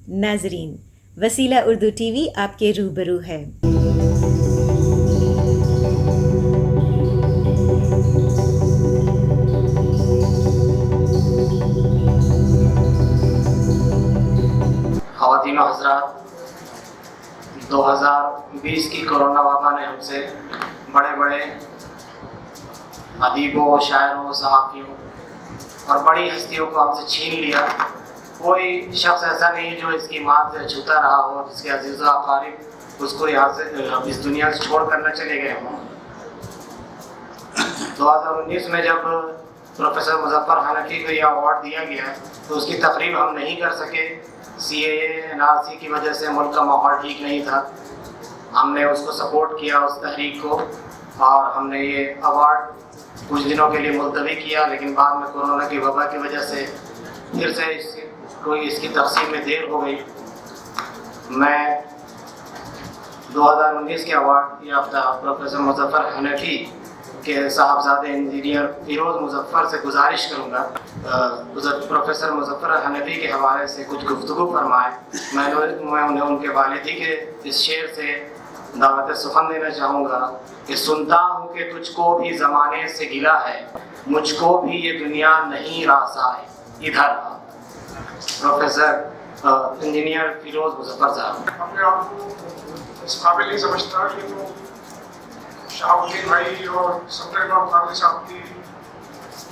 नाजरीन, वसीला उर्दू टीवी आपके रूबरू है। ख़वातीन व हज़रात, 2020 की कोरोना वबा ने हमसे बड़े बड़े अदीबों, शायरों, सहाफ़ियों और बड़ी हस्तियों को हमसे छीन लिया। कोई शख्स ऐसा नहीं जो इसकी मात से छूता रहा हो, जिसके अज़ीज़ अक़ारिब उसको यहाँ से इस दुनिया से छोड़ कर न चले गए हों। 2019 में जब प्रोफेसर मुज़फ़्फ़र हनफ़ी को यह अवार्ड दिया गया तो उसकी तकरीब हम नहीं कर सके। CAA NRC की वजह से मुल्क का माहौल ठीक नहीं था। हमने उसको सपोर्ट किया, उस तहरीक को, और हमने ये अवार्ड कुछ दिनों के लिए मुलतवी किया, लेकिन बाद में कोरोना की वबा की वजह से फिर से इसकी तक़सीम में देर हो गई। मैं 2019 के अवार्ड याफ्ता प्रोफेसर मुज़फ़्फ़र हनफ़ी के साहबजादे इंजीनियर फ़िरोज़ मुज़फ़्फ़र से गुजारिश करूँगा प्रोफेसर मुज़फ़्फ़र हनफ़ी के हवाले से कुछ गुफ्तगू फरमाएँ। मैं उन्हें उनके वालिदी के इस शेर से दावत सुखन देना चाहूँगा कि सुनता हूँ कि तुझको भी ज़माने से गिला है, मुझको भी ये दुनिया नहीं रासाए इधर। प्रोफेसर इंजीनियर फ़िरोज़ मुज़फ़्फ़र साहब। अपने आप को इस काबिल नहीं समझता कि तो शाहुद्दीन भाई और सफदर इमाम खान साहब की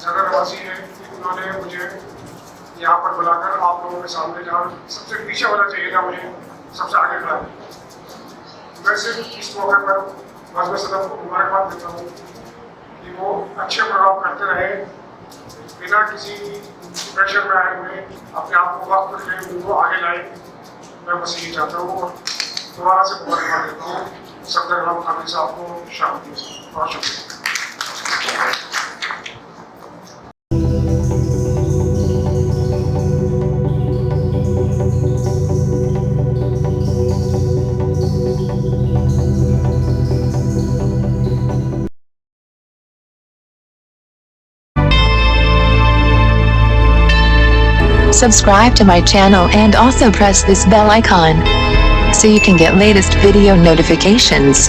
ज़्यादा नवाजी है कि उन्होंने मुझे यहाँ पर बुलाकर आप लोगों के सामने, जहाँ सबसे पीछे होना चाहिए था, मुझे सबसे आगे खड़ा है। मैं सिर्फ इस मौके पर बाज़म सदफ को मुबारकबाद देता हूँ कि वो अच्छे प्रोग्राम करते रहे, बिना किसी प्रेशर में आए हुए अपने आप को वक्त रखें, उनको आगे लाए। मैं बस यही चाहता हूँ और दोबारा से मुबारकबाद देता हूँ सफदर इमाम खान साहब को, शाबाश, बहुत शुक्रिया। Subscribe to my channel and also press this bell icon so you can get latest video notifications.